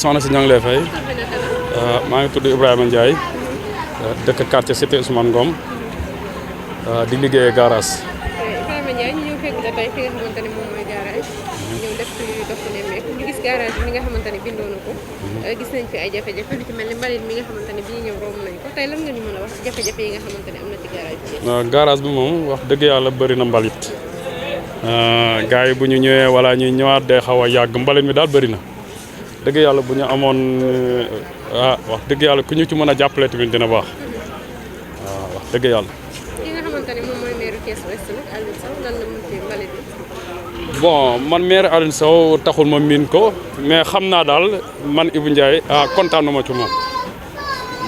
soxna si ñoo ngi lay fay maa ngi tudd Ibrahima Ndiaye dëkk quartier Cité Ousmane Ngom di liggéeyee garage. Ibrahima Ndiaye ñu ñëw fekk la tey fi nga xamante ne moom mooy garage ñëw def ci dox nemmeeku ñu gis garage bi nga xamante ne bindoo na ko gis nañ fi ay jafe-jafe lu ci mel ni mbalit mi nga xamante ne bii ñëw romb nañ ko tey lan nga ñu mën a wax jafe-jafe yi nga xamante ne am na ci garage bi. Garage bi moom wax dëgg yàlla bëri na mbalit gars yi bu ñu ñëwee wala ñuy ñëwaat day xaw a yàgg mbalit mi daal bëri na dëgg yàlla bu ñu amoon wax dëgg yàlla ku ñu ci mën a jàppale tamit dina baax waaw wax dëgg yàlla. ki nga xamante ne moom mooy maire Thiès Ouest nag Aliou Sow lan la mën ci mbalit bi. bon man maire Aliou Sow taxul ma miin ko mais xam naa daal man Ibou Ndiaye kontaanuma ci moom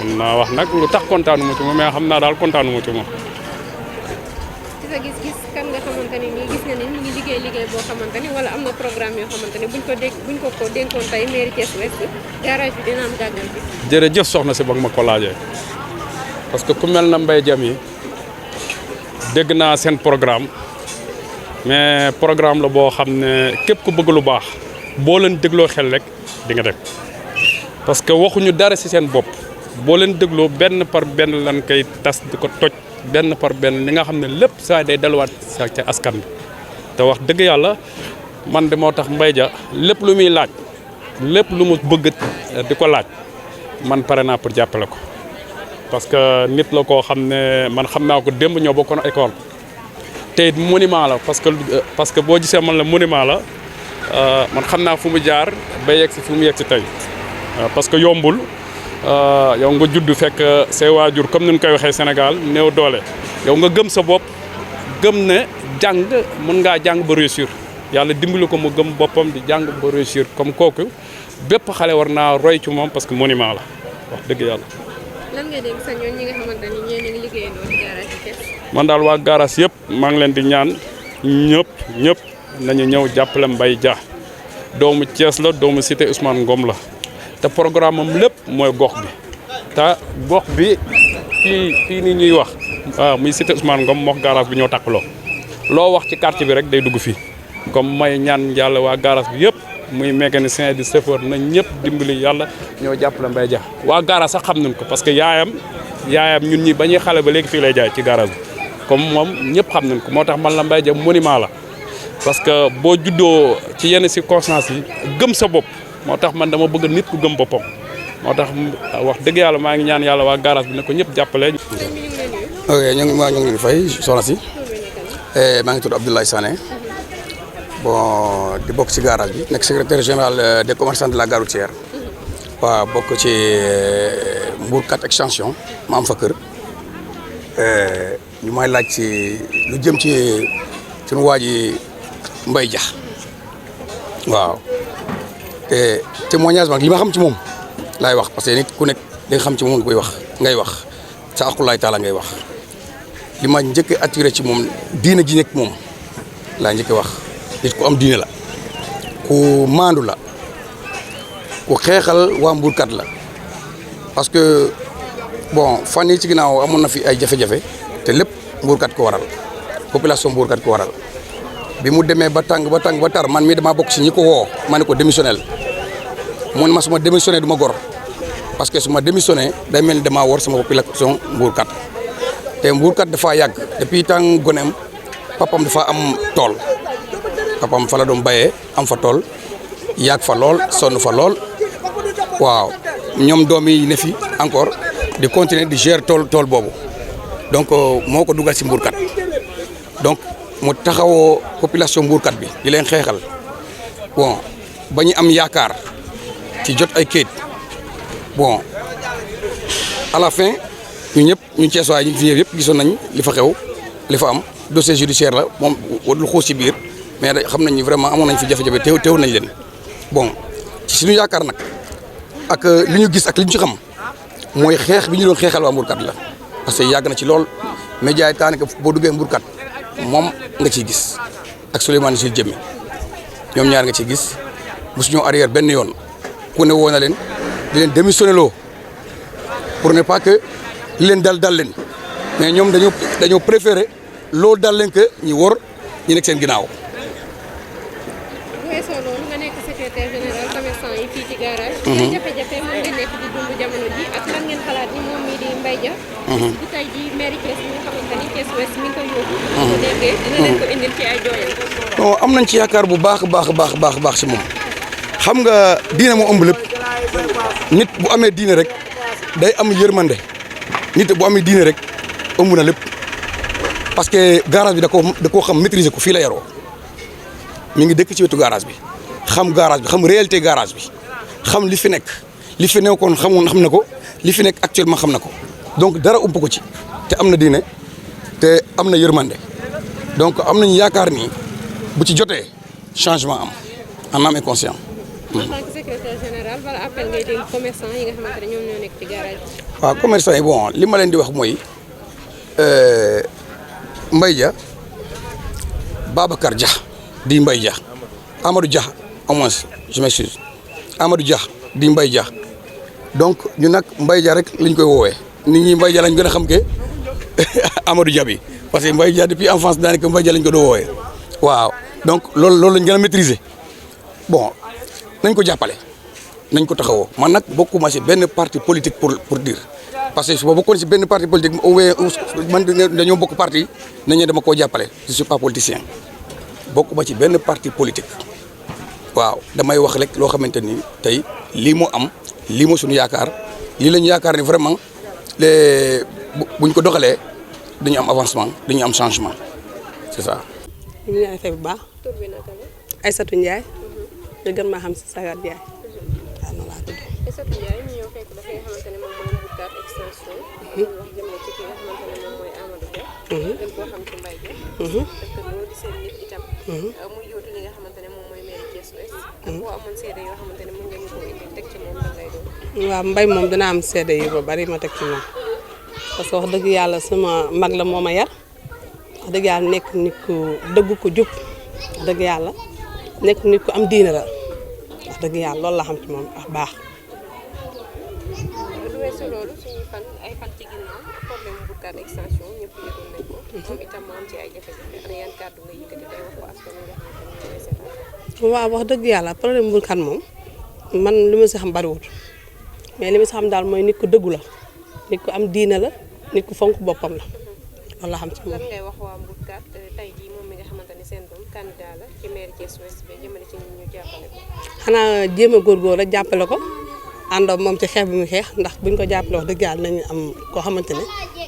mën naa wax nag lu tax kontaanuma ci moom mais xam naa daal kontaanuma ci moom. ci sa gis-gis kan nga xamante ne nii gis nga ni ñu ngi liggéey boo xamante ni wala am na programme yoo xamante ne buñ ko dénkoon tey maire Thiès Ouest garage bi dina am gàggal bi. jërëjëf soxna si ba nga ma ko laajee parce que ku mel na Mbaye Jam yi dégg naa seen programme mais programme la boo xam ne képp ku bëgg lu baax boo leen dégloo xel rek di nga dem parce que waxuñu dara ci seen bopp boo leen dégloo benn par benn lan koy tas di ko toj benn par benn li nga xam ne lépp saa day delluwaat sa ca askan bi te wax dëgg yàlla man de moo tax Mbaye Dia lépp lu muy laaj lépp lu mu bëgg di ko laaj man pare naa pour jàppale ko parce que nit la koo xam ne man xam naa ko démb ñoo bokkoon école te it monument la parce que boo gisee man la monument la man xam naa fu mu jaar ba yegg si fu mu yegg si tey parce que yombul yow nga judd fekk say waajur comme ni ñu koy waxee Sénégal néew doole yow nga gëm sa bopp gëm ne jàng mën ngaa jàng ba réussir yàlla dimbali ko mu gëm boppam di jàng ba réussir comme kooku bépp xale war naa roy ci moom parce que monument la wax dëgg yàlla. lan nga dégg sa ñoon ñi nga xamante ni ñeen a ngi liggéeyandoo ci garage yi Thiès. man daal waa garage yëpp maa ngi leen di ñaan ñëpp nañu ñëw jàppale Mbaye Dia doomu Thiès la doomu Cité Ousmane Ngom la te programme am lépp mooy gox bi te gox bi fii ni ñuy wax muy Cité Ousmane Ngom mook garage bi ñoo takkaloo loo wax ci quartier bi rek day dugg fii comme may ñaan yàlla waa garage bi yëpp muy mécanicien di chauffeur nañ ñëpp dimbali yàlla ñoo jàppale Mbaye Dia waa garage sax xam nañ ko parce que yaayam ñun ñi ba ñuy xale ba léegi fii lay jaay ci garage bi comme moom ñëpp xam nañ ko moo tax man la Mbaye Dia monument la parce que boo juddoo ci yenn circonstances yi gëm sa bopp moo tax man dama bëgg nit ku gëm boppam moo tax wax dëgg yàlla maa ngi ñaan yàlla waa garage bi ne ko ñëpp jàppale. ok ñu ngi leen fay soxna si maa ngi tudd Abdoulaye Sané bon di bokk ci garage bi nekk secrétaire général des commerçants de la gare routière waaw bokk ci Mbour 4 extension ma am fa kër ñu may laaj ci lu jëm ci suñu waa ji Mbaye Dia waaw te témoignage bi li ma xam ci moom laay wax parce que nit ku nekk di nga xam ci moom nga koy wax ngay wax sa aqulaay taala ngay wax li ma njëkk a attiré ci moom diine ji nekk moom laa njëkk a wax nit ku am diine la ku maandu la ku xeexal waa Mbourkat la parce que bon fan yi ci ginnaaw amoon na fi ay jafe-jafe te lépp Mbourkat ko waral population Mbourkat ko waral bi mu demee ba tàng ba tar man mii damaa bokk si ñi ko woo ma ne ko démissionnel mu ne ma su ma démissionné du ma gor parce que su ma démissionné day mel ni damaa war sama population Mbourkat te Mbourkat dafa yàgg depuis temps goneem papam dafa am tool papam fa la doon bayee am fa tool yàgg fa lool sonn fa lool waaw ñoom doom yi ne fi encore di continuer di gérer tool boobu donc moo ko dugal si Mbourkat donc mu taxawoo population Mbourkat bi di leen xeexal bon ba ñu am yaakaar ci jot ay kayit bon à la fin ñu Cees waay ñu fi ñëw yëpp gisoon nañ li fa xew li fa am dossier judiciaire la moom wadul xuus ci biir mais xam nañ ni vraiment amoon nañ fi jafe-jafe teew nañ leen bon ci suñu yaakaar nag ak li ñu gis ak li ñu ci xam mooy xeex bi ñu doon xeexal waa Mbourkat la parce que yàgg na ci lool média yi daanaka boo duggee Mbourkat moom nga ciy gis ak Souleymane Jules Diémé ñoom ñaar nga ciy gis mosu ñoo arrière benn yoon ku ne woo na leen di leen démissionné loo pour ne pas que li leen dal leen mais ñoom dañoo préféré loolu dal leen que ñi wor ñi nekk seen ginnaaw. bu weesoo loolu nga nekk secrétaire général commerçant yi fii ci garage. yan jafe-jafe moom ngeen nekk di dund jamono ji ak lan ngeen xalaat ni moom mii di Mbaye Dia bu tey ji mairie Thiès mi nga xamante ni Thiès Ouest mi ngi koy yóbbu ko déggee dina leen ko indil ci ay jooyal. non am nañ ci yaakaar bu baax baax si moom xam nga diine moo ëmb lépp nit bu amee diine rek day am yërmande nit bu amee diine rek ëmb na lépp parce que garage bi da koo xam maîtriser ko fii la yaroo mi ngi dëkk ci wetu garage bi xam garage bi xam réalité garage bi xam li fi nekk li fi nekkoon xam na ko li fi nekk actuellement xam na ko donc dara ëmb ko ci te am na diine te am na yërmande donc am nañu yaakaar ni bu ci jotee changement am en âme et conscience. en tant que secrétaire général wala appel ngay dégg commerçant yi nga xamante ne ñoom ñoo nekk ci garage bi. waaw commerçant yi bon li ma leen di wax mooy Mbaye Dia Babacar Dia di Mbaye Dia Amadou Dia au moins je m'excuse Amadou Dia di Mbaye Dia donc ñu nag Mbaye Dia rek liñ koy woowee nit ñi Mbaye Dia lañ gën a xam ke Amadou Dia bi parce que Mbaye Dia depuis enfance daanaka Mbaye Dia lañ ko doon woowee waaw donc loolu lañ gën a maîtriser bon nañ ko jàppale nañ ko taxawoo man nag bokkuma ci benn parti politique pour dire parce que su ma bokkoon ci benn parti politique man dañoo bokk parti nañu dama koo jàppale je suis pas politicien bokkuma ci benn parti politique waaw damay wax rek loo xamante ni tey lii moo am lii moo suñu yaakaar lii lañu yaakaar ni vraiment buñ ko doxalee dañu am avancement dañu am changement c'est ça. ñu ngi lay fay bu baax. tur bi naka la. Aïssatou Ndiaye. ñu gën maa xam si Sagar Ndiaye. waaw noonu laa tudd. Aïssatou Ndiaye ñu ñëw fekk dafay xamante ne moom mooy Mbourkat extension. ñu wax jëmale ci ki nga xamante ne moom mooy Amadou Dia. gën koo xam ci Mbaye Dia. parce que boo di seen nit itam. muy yóotu li nga xamante ne moom mooy mairie Thiès Ouest. ak boo amoon seede yoo xamante ne mën nga ñu koo indi teg ci moom lan lay doon. waaw Mbaye moom dina am seede yu bari ma teg ci moom parce que wax dëgg yàlla sama mag la moo ma yar wax dëgg yàlla nekk nit ku dëgg ko jub wax dëgg yàlla nekk nit ku am diine la wax dëgg yàlla loolu la xam ci moom ak baax. lu weesu loolu suñuy ay fan ci ginnaaw problème Mbourkat extension ñëpp yëgoon nañ ko. moom itam mu am ci ay jafe-jafe ana yan kàddu nga yëkkati tey wax ko askan wi nga xamante ne ñooy seetaan. waaw wax dëgg yàlla problème Mbourkat moom man li ma si xam bariwul mais li ma si xam daal mooy nit ku dëggu la nit ku am diine la nit ku fonk boppam la loolu la xam ci moom. lan ngay wax waa Mbourkat tey jii moom mi nga xamante ne seen doom candidat la ci maire Thiès Ouest bi jëmale ci ñu jàppale ko. xanaa jéem a góorgóor rek jàppale ko àndoo moom ci xeex bi mu xeex ndax buñ ko jàppale wax dëgg yàlla nañu am koo xamante ne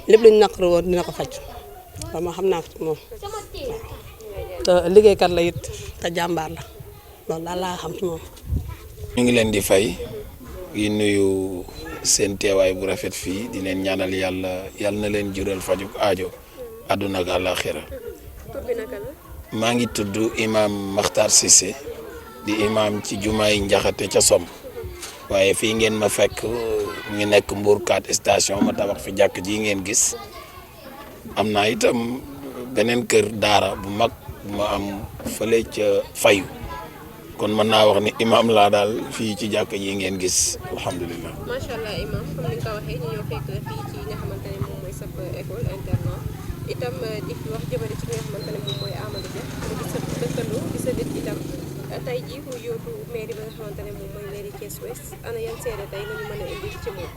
lépp lu ñu naqari woon dina ko faj loolu moo xam naa ko ci moom waaw te liggéeykat la it te jàmbaar la loolu daal laa xam ci moom. ñu ngi leen di fay di nuyu seen teewaay bu rafet fii di leen ñaanal yàlla na leen jural fajuk aajo àdduna ak àllaaxira. tur bi naka la. maa ngi tudd imam Makhtar Cissé di imam ci jumaay Njaxate ca Som waaye fii ngeen ma fekk mu ngi nekk Mbourkat station ma tabax fi jàkk ji ngeen gis am naa itam beneen kër daara bu mag bu ma am fële ca Fayu kon mën naa wax ni imam laa daal fii ci jàkk ji ngeen gis alhamdulilah. macha allah imam comme ni nga ko waxee ñu ñëw fekk fii ci nga xamante ne moom mooy sab école internat itam di wax jëmale ci nga xamante ne moom mooy Amadou Dia di sa dëkkandoo di sa nit itam tey jii mu yóotu mairie ba nga xamante ne moom mooy mairie Thiès Ouest ana yan seede tey nga ñu mën a indi ci moom.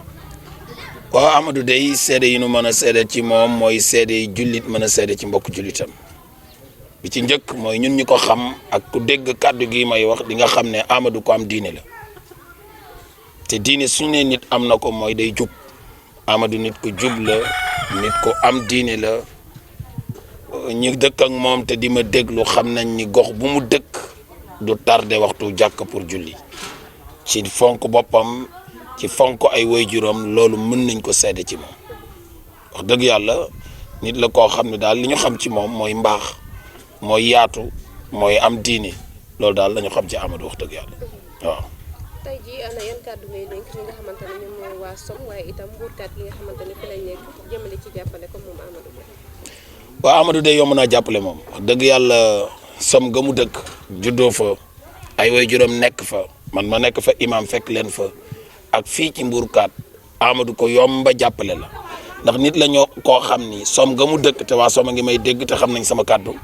waaw Amadou day seede yi nu mën a seede ci moom mooy seede yi jullit mën a seede ci mbokk jullitam bi ci njëkk mooy ñun ñu ko xam ak ku dégg kàddu gi may wax di nga xam ne Amadou ko am diine la te diine suñu ne nit am na ko mooy day jub Amadou nit ku jub la nit ku am diine la ñu dëkk ak moom te di ma déglu xam nañ ni gox bu mu dëkk du tardé waxtu jàkk pour julli ci fonk boppam ci fonk ay waajuram loolu mën nañ ko seede ci moom wax dëgg yàlla nit la koo xam ne daal li ñu xam ci moom mooy mbaax mooy yaatu mooy am diine loolu daal la ñu xam ci Amadou wax dëgg yàlla waaw. tey jii ana yan kàddu ngay dénk ñi nga xamante ne ñoom mooy waa Som waaye itam Mbourkat yi nga xamante ne fi lañ nekk jëmale ci jàppale ko moom Amadou Dia. waaw Amadou de yomb naa jàppale moom wax dëgg yàlla Som ga mu dëkk juddoo fa ay waajuram nekk fa man ma nekk fa imam fekk leen fa ak fii ci Mbourkat Amadou ko yomba jàppale la ndax nit la ñoo koo xam ni Som ga mu dëkk te waa Som a ngi may dégg te xam nañ sama kàddu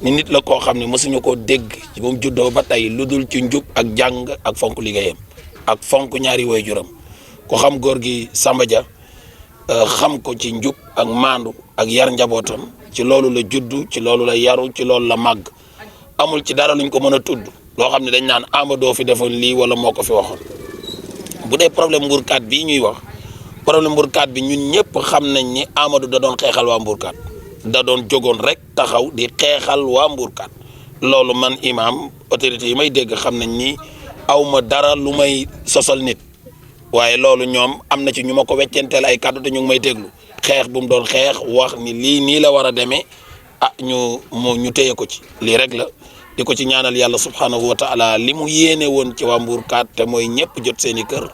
ni nit la koo xam ni mosuñu koo dégg ci ba mu juddoo ba tey lu dul ci njub ak jàng ak fonk liggéeyam ak fonk ñaari waajuram ko xam góor gi Samba Dia xam ko ci njub ak maandu ak yar njabootam ci loolu la juddu ci loolu la yaru ci loolu la màgg amul ci dara luñ ko mën a tudd loo xam ne dañ naan Amadou fi defoon lii wala moo ko fi waxoon bu dee problème mbuurkat bii ñuy wax problème mbuurkat bi ñun ñëpp xam nañ ni Amadou da doon xeexal waa mbuurkat da doon jógoon rek taxaw di xeexal waa mbuurkat loolu man imam autorité yi may dégg xam nañ ni awma dara lu may sosal nit waaye loolu ñoom am na ci ñu ma ko weccenteel ay kàddu te ñu ngi may déglu xeex bu mu doon xeex wax ni lii nii la war a demee ñu téye ko ci lii rek la di ko ci ñaanal yàlla subhanahu wa taala li mu yéene woon ci waa mbuurkat te mooy ñëpp jot seen i kër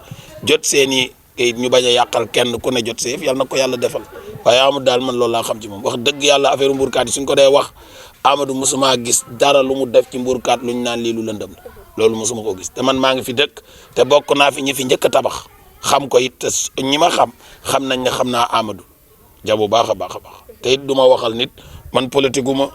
jot seen i kayit ñu bañ a yàqal kenn ku ne jot seef yàlla na ko yàlla defal waaye Amadou daal man loolu laa xam ci moom wax dëgg yàlla affaire mbuurkat yi suñ ko dee wax Amadou mosuma gis dara lu mu def ci mbuurkat lu ñu naan lii lu lëndëm la loolu mosuma ko gis te man maa ngi fi dëkk te bokk naa fi ñi fi njëkk a tabax xam ko it te ñi ma xam nañ ne xam naa Amadou Dia bu baax a baax a baax te it du ma waxal nit man politique gu ma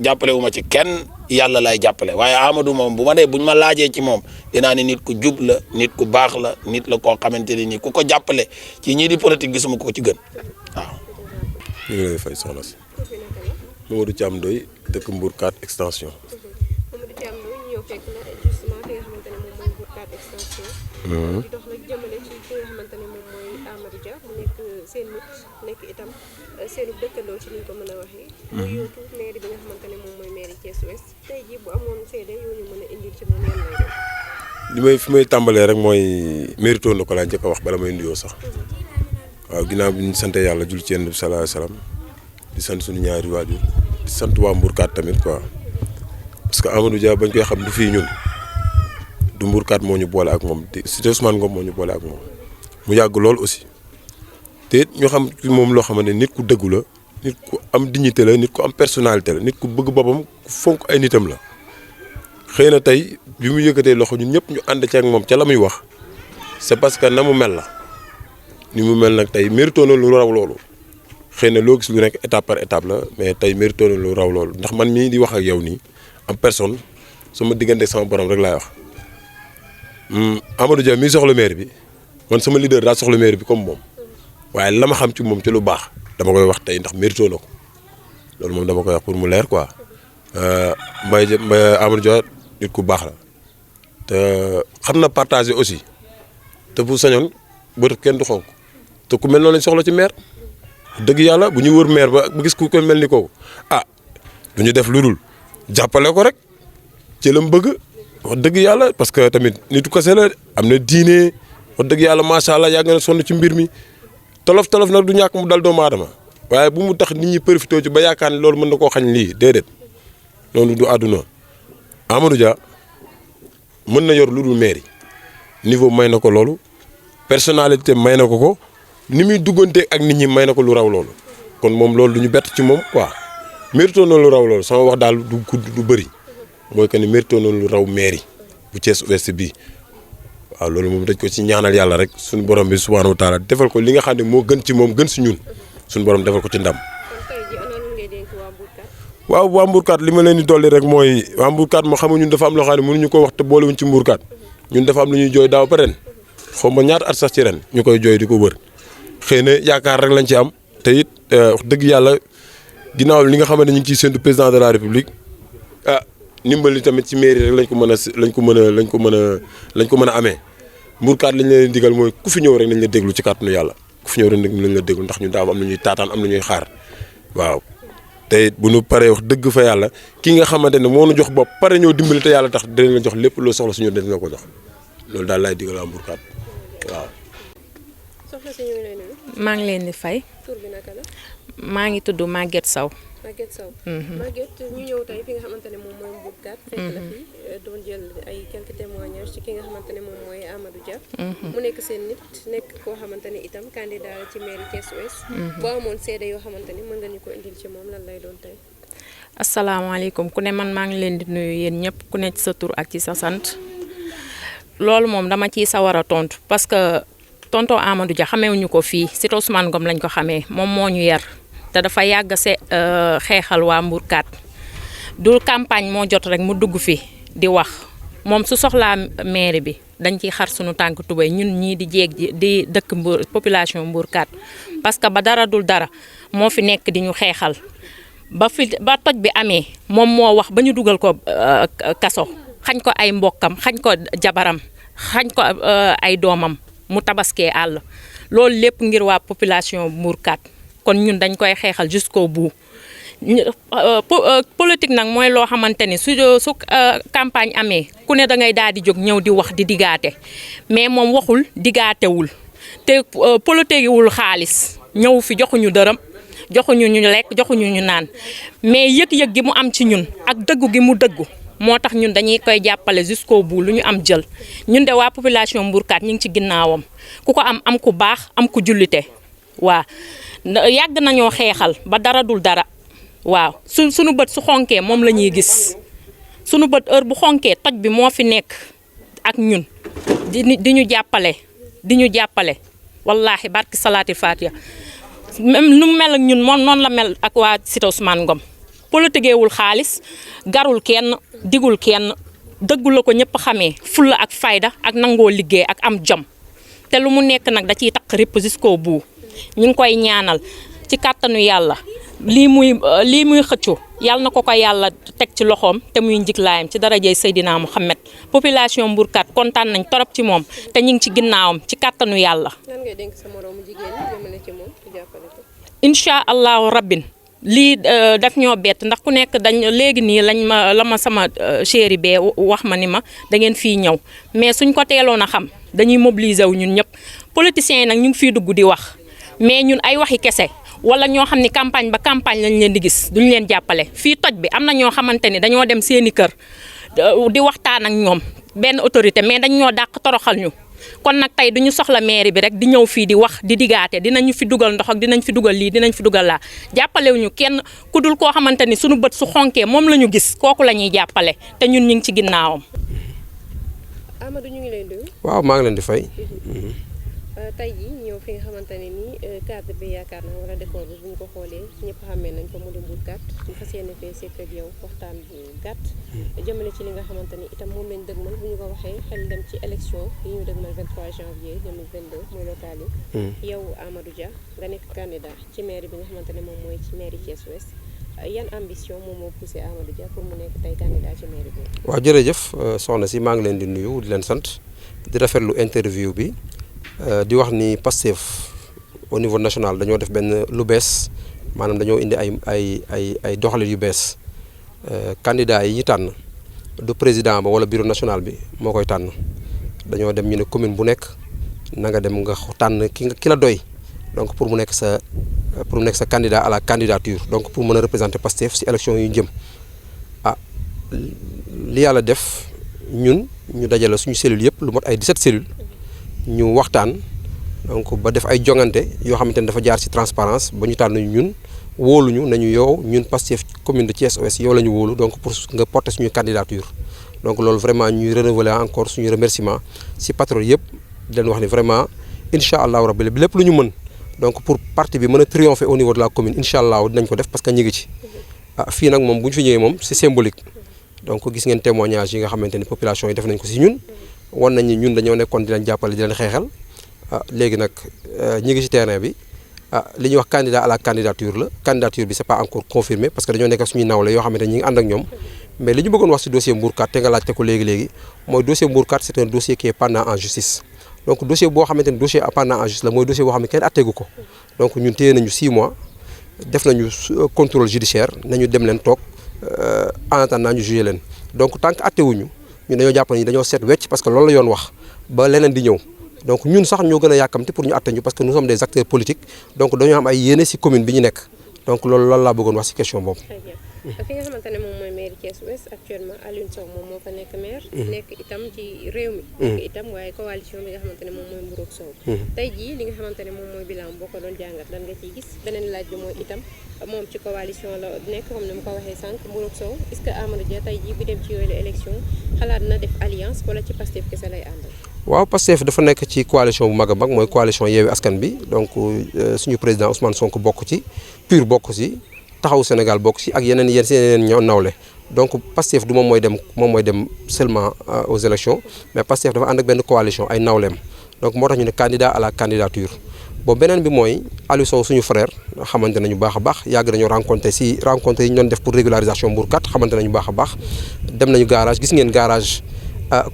jàppale wu ma ci kenn yàlla lay jàppale waaye Amadou moom bu ma dee buñ ma laajee ci moom dinaa ne nit ku jub la nit ku baax la nit la koo xamante ne nii ku ko jàppale ci ñii di politique gisuma ko ci gën waaw. ñu ngi lay fay soxna si Mamadou Thiam Ndoye dëkk Mbourkat extension. Mamadou Thiam Ndoye ñu ñëw fekk la justement fi nga xamante ne moom mooy Mbourkat extension. di dox nag jëmale ci ki nga xamante ne moom mooy Amadou Dia mu nekk seen nit nekk itam seenu dëkkandoo ci ni ñu ko mën a waxee. muy yóotu mairie bi nga xamante ne moom mooy mairie Thiès Ouest tey jii bu amoon seede yoo ñu mën a indil ci moom yan lay doon. fi may tàmbalee rek mooy mérito na ko laa njëkk a wax bala may nuyoo sax waaw ginnaaw bi ñu sant yàlla jul ci Yonent bi sallallahu alayhi wasallam di sant suñu ñaari waajur di sant waa Mbourkat tamit quoi parce que Amadou Dia bañ koy xam du fii ñun du Mbourkat moo ñu boole ak moom te Cité Ousmane Ngom moo ñu boole ak moom mu yàgg lool aussi te it ñu xam ci moom loo xamante ne nit ku dëggu la nit ku am dignité la nit ku am personnalité la nit ku bëgg boppam ku fonk ay nitam la xëy na tey bi mu yëkkatee loxo ñun ñëpp ñu ànd ci ak moom ca la muy wax c'est parce que na mu mel la ni mu mel nag tey mérito na lu raw loolu xëy na loo gis lu nekk étape par étape la mais tey mérito na lu raw loolu ndax man mii di wax ak yow nii en personne sama diggante sama borom rek laay wax Amadou Dia mii soxla maire bi man sama leader daa soxla maire bi comme moom waaye la ma xam ci moom ci lu baax dama koy wax tey ndax mérito na ko loolu moom dama koy wax pour mu leer quoi Mbaye Amadou Dia nit ku baax la te xam na partager aussi te bu sañoon bët kenn du xonk te ku mel noonu lañ soxla ci maire dëgg yàlla bu ñuy wër maire ba gis ku ko mel ni kooku du ñu def lu dul jàppale ko rek ci la mu bëgg wax dëgg yàlla parce que tamit nitu kese la am na diine wax dëgg yàlla macha allah yàgg na sonn ci mbir mi tolof nag du ñàkk mu dal doomu aadama waaye bu mu tax nit ñi profité ci ba yaakaar ne loolu mën na koo xañ lii déedéet loolu du àdduna Amadou Dia mën na yor lu dul mairie niveau may na ko loolu personnalité may na ko ni muy duggante ak nit ñi may na ko lu raw loolu kon moom loolu du ñu bett ci moom quoi mérito na lu raw loolu sama wax daal du gudd du bëri mooy que ni mérito na lu raw mairie bu Thiès Ouest bii waaw loolu moom dañ ko ci ñaanal yàlla rek suñu borom bi subhanahu wa taala defal ko li nga xam ne moo gën ci moom gën si ñun suñu borom defal ko ci ndam. waaw waa Mbourkat li ma leen di dolli rek mooy waa Mbourkat moo xam ñun dafa am loo xam ne mënuñu ko wax te boolewuñ ci Mbourkat ñun dafa am lu ñuy jooy daaw ba ren xaw ma ñaata at sax ci ren ñu koy jooy di ko wër xëy na yaakaar rek lañ ci am te it wax dëgg yàlla ginnaaw li nga xam ne ñu ngi ciy séntu président de la république ndimbali tamit ci mairie rek lañ ko mën a amee Mbourkat lañ leen digal mooy ku fi ñëw rek nañ la déglu ci kàttanu yàlla ku fi ñëw rek nañ la déglu ndax ñun daaw am na ñuy taataan am na ñuy xaar waaw. te bu ñu paree wax dëgg fa yàlla ki nga xamante ne moo nu jox bopp pare ñëw dimbali te yàlla tax dinañ la jox lépp loo soxla suñu dinañ la ko jox loolu daal laay digal waa Mbourkat waaw. soxna si ñu ngi lay nuyu. maa ngi leen di fay. tur bi naka la. maa ngi tudd Maguette Sow. Maguette Sow. Maguette ñu ñëw tey fi nga xamante ne moom mooy Mbourkat. fekk la fi doon jël ay quelques témoignages ci ki nga xamante ne moom mooy Amadou Dia. mu nekk seen nit nekk koo xamante ne itam candidat la ci mairie Thiès Ouest. boo amoon seede yoo xamante ni mën nga ñu ko indil ci moom lan lay doon tey. asalaamaaleykum ku ne man maa ngi leen di nuyu yéen ñëpp ku ne ci sa tur ak ci sa sant loolu moom dama ciy sawar a tontu parce que tonton Amadou Dia xamewuñu ko fii Cité Ousmane Ngom lañ ko xamee moom moo ñu yar te dafa yàgg xeexal waa Mbourkat du campagne moo jot rek mu dugg fi di wax moom su soxlaa mairie bi dañ ciy xar suñu tànk tubéy ñun ñii di jéeg ji di dëkk Mbour population Mbour 4 parce que ba dara dul dara moo fi nekk di ñu xeexal ba toj bi amee moom moo wax ba ñu dugal ko kaso xañ ko ay mbokkam xañ ko jabaram xañ ko ay doomam mu tabaskee àll loolu lépp ngir waa population Mbour 4 kon ñun dañ koy xeexal jusqu'au bout politique nag mooy loo xamante ni su campagne amee ku ne da ngay daal di jóg ñëw di wax di digaate mais moom waxul digaatewul te politique wul xaalis ñëw fi joxuñu dërëm joxuñu ñu lekk joxuñu ñu naan mais yëg-yëg gi mu am ci ñun ak dëggu gi mu dëggu moo tax ñun dañuy koy jàppale jusqu'au bout lu ñu am jël ñun de waa population Mbour 4 ñu ngi ci ginnaawam ku ko am ku baax am ku jullite waa yàgg nañoo xeexal ba dara dul dara waaw suñu bët su xonkee moom la ñuy gis suñu bët heure bu xonkee toj bi moo fi nekk ak ñun di ñu jàppale wallaahi barki salaati fatiha même nu mu mel ak ñun moom noonu la mel ak waa Cité Ousmane Ngom politiquewul xaalis garul kenn digul kenn dëggu la ko ñëpp xamee fulla ak fayda ak nangoo liggéey ak am jom te lu mu nekk nag da ciy taq ripp jusqu'au bout ñu ngi koy ñaanal ci kàttanu yàlla lii muy xëccu yàlla na ko yàlla teg ci loxoom te muy njiglaayam ci darajey Seydina Mouhamed population Mbour 4 kontaan nañ torop ci moom te ñu ngi ci ginnaawam ci kàttanu yàlla. lan ngay dénk sa moroomu jigéen ñi jëmale ci moom ci jàppale ko. incha allahu rabbin lii daf ñoo bett ndax ku nekk léegi nii la ma sama chéri bee wax ma ni ma da ngeen fii ñëw mais suñ ko teeloon a xam dañuy mobiliser wu ñun ñëpp politiciens yi nag ñu ngi fiy dugg di wax mais ñun ay waxi kese. wala ñoo xam ni campagne lañ leen di gis duñu leen jàppale fii toj bi am na ñoo xamante ni dañoo dem seeni kër di waxtaan ak ñoom benn autorité mais dañ ñoo dàq toroxal ñu kon nag tey duñu soxla mairie bi rek di ñëw fii di wax di digaate dinañu fi dugal ndox ak dinañ fi dugal lii dinañ fi dugal laa jàppalewuñu kenn ku dul koo xamante ni suñu bët su xonkee moom la ñu gis kooku la ñuy jàppale te ñun ñu ngi ci ginnaawam. Amadou ñu ngi lay nuyu. waaw maa ngi leen di fay. tey jii ñëw fi nga xamante ne nii cadre bi yaakaar na wala décor bi bu ñu ko xoolee ñëpp xamee nañ ko mu di Mbour 4 ñu fas yéene fee sekk ak yow waxtaan bu gàtt jëmale ci li nga xamante ni itam moom lañ dëgmal bu ñu ko waxee xel dem ci élection yi ñu dëgmal 23 janvier 2022 muy local yi yow Amadou Dia nga nekk candidat ci maire bi nga xamante ne moom mooy ci mairie Thiès Ouest yan ambition moom moo poussé Amadou Dia pour mu nekk tey candidat ci mairie bi. waaw jërëjëf soxna si maa ngi leen di nuyu di leen sant di rafetlu interview bi. di wax ni Pastef au niveau national dañoo def benn lu bees maanaam dañoo indi ay doxalin yu bees candidat yi ñu tànn du président ba wala bureau national bi moo koy tànn dañoo dem ñu ne commune bu nekk na nga dem nga tànn ki la doy donc pour mu nekk sa candidat à la candidature donc pour mën a représenter Pastef ci élection yu jëm li yàlla def ñun ñu dajale suñu cellules yëpp lu mot ay 17 cellules. ñu waxtaan donc ba def ay jongante yoo xamante ne dafa jaar ci transparence ba ñu tànn ñun wóoluñu nañu yow ñun Pastef commune de Thiès Ouest yow la ñu wóolu donc pour nga porter suñu candidature donc loolu vraiment ñuy renouveler encore suñu remerciement ci patriote yëpp di leen wax ni vraiment incha allahu rabbi lépp lu ñu mën donc pour parti bi mën a triompher au niveau de la commune incha allah dinañ ko def parce que ñu ngi ci fii nag moom bu ñu fi ñëwee moom c'est symbolique donc gis ngeen témoignage yi nga xamante ni population yi def nañ ko ci ñun. wan nañ ni ñun dañoo nekkoon di leen jàppale di leen xeexal léegi nag ñi ngi ci terrain bi li ñuy wax candidat à la candidature la candidature bi c'est pas encore confirmé parce que dañoo nekk suñuy nawle yoo xamante ni ñi ngi ànd ak ñoom mais li ñu bëggoon wax ci dossier Mbour 4 te nga laajte ko léegi mooy dossier Mbour 4 c'est un dossier qui est pendant en justice donc dossier boo xamante ni dossier pendant en justice la mooy dossier boo xam ne kenn atteegu ko donc ñun téye nañu 6 mois def nañu contrôle judiciaire nañu dem leen toog en attendant ñu jugé leen donc tant que attewuñu ñun dañoo jàpp ni dañoo seet wecc parce que loolu la yoon wax ba leneen di ñëw donc ñun sax ñoo gën a yàkkamti pour ñu atte ñu parce que nous sommes des acteurs politiques donc dañoo am ay yéene ci commune bi ñu nekk donc loolu laa bëggoon wax ci question boobu. Très bien. fi nga xamante ne moom mooy maire Thiès Ouest actuellement Alioune Sow moom moo fa nekk maire. nekk itam ci réew mi. nekk itam waaye coalition bi nga xamante ne moom mooy Mbour ak Sow. tey jii li nga xamante ne moom mooy bilan boo ko doon jàngat lan nga ciy gis beneen laaj bi mooy itam moom ci coalition la nekk comme ni ma ko waxee sànq Mbour ak Sow est-ce que Amadou Dia tey jii bi dem ci yooyu la élection xalaat na def alliance wala ci Pastef kese lay àndal. waaw Pastef dafa nekk ci coalition bu mag a mag mooy coalition Yewwi Askan Bi donc suñu président Ousmane Sonko bokk ci PUR bokk ci taxawu Sénégal bokk ci ak yeneen ñoo nawle donc Pastef du moom mooy dem seulement aux élections mais Pastef dafa ànd ak benn coalition ay nawleem donc moo tax ñu ne candidat à la candidature. bon beneen bi mooy Aliou Sow suñu frère xamante nañu baax a baax yàgg nañoo rencontré yi ñu doon def pour régularisation Mbourkat xamante nañu baax a baax dem nañu garage gis ngeen garage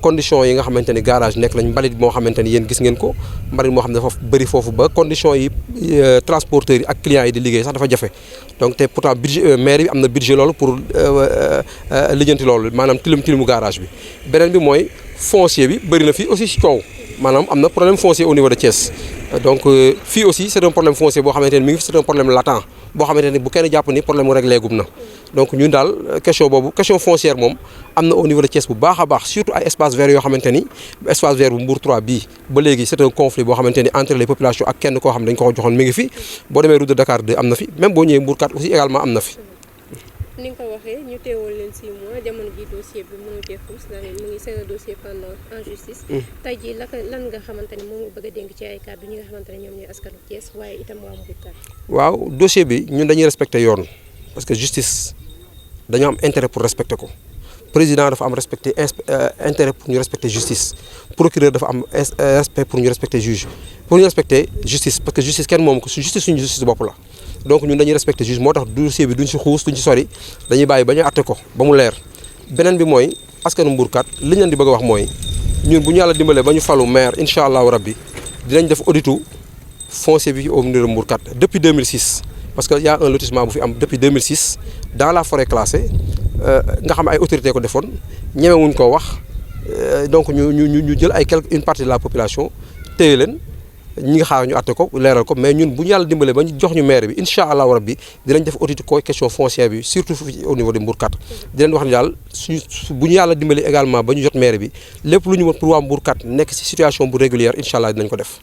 condition yi nga xamante ni garage nekk nañ mbalit moo xamante ni yéen gis ngeen ko mbalit moo xam ne dafa bëri foofu ba condition yi transporteurs yi ak clients yi di liggéey sax dafa jafe donc te pourtant budget maire bi am na budget loolu pour lijjanti loolu maanaam tilimu garage bi beneen bi mooy foncier bi bëri na fii aussi ci coow maanaam am na problème foncier au niveau de Thiès donc fii aussi c'est un problème foncier boo xamante ni mi ngi fi c'est un problème latent boo xamante ni bu kenn jàpp ni problème mu réglé gum na donc ñun daal question boobu question foncière moom am na au niveau de Thiès bu baax a baax surtout ay espace vert yoo xamante ni espace vert bu Mbour 3 bii ba léegi c'est un conflit boo xamante ni entre les populations ak kenn koo xam ne dañ ko joxoon mi ngi fi boo demee route de Dakar 2 am na fi même boo ñëwee Mbour 4 aussi également am na fi. ni nga ko waxee ñu teewal leen 6 mois jamono ji dossier bi mënu cee xuus ndax mu ngi seen dossier pendant en justice. tey jii lan nga xamante ne moom nga bëgg a dénk ci ay kàddu ñi nga xamante ne ñoom ñooy askanu Thiès waaye itam waa Mbourkat. waaw dossier bi ñun dañuy respecter yoon parce que justice dañoo am intérêt pour respecter ko président dafa am intérêt pour ñu respecter justice procureur dafa am respect pour ñu respecter juge pour ñu respecter justice parce que justice kenn moom ko su justice suñu justice bopp la. donc ñun dañuy respecté juge moo tax dossier bi duñ si xuus duñ si sori dañuy bàyyi ba ñu àtte ko ba mu leer beneen bi mooy askanu Mbourkat li ñu leen di bëgg a wax mooy ñun bu ñu yàlla dimbalee ba ñu falu maire incha allahu rabbi dinañ def auditu foncier bi au niveau de Mbourkat depuis 2006 parce que y a un lotissement bu fi am depuis 2006 dans la forêt classée nga xam ay autorités ko defoon ñemewuñ koo wax donc ñu jël ay une partie de la population téye leen. ñi nga xaar ñu àtte ko leeral ko mais ñun bu ñu yàlla dimbalee ba ñu jox ñu maire bi incha allahu rabbi dinañ def audit ko question foncière bi surtout au niveau de Mbourkat dinañ wax ni daal bu ñu yàlla dimbalee également ba ñu jot maire bi lépp lu ñu mën pour waa Mbourkat nekk ci situation bu régulière incha allah dinañ ko def.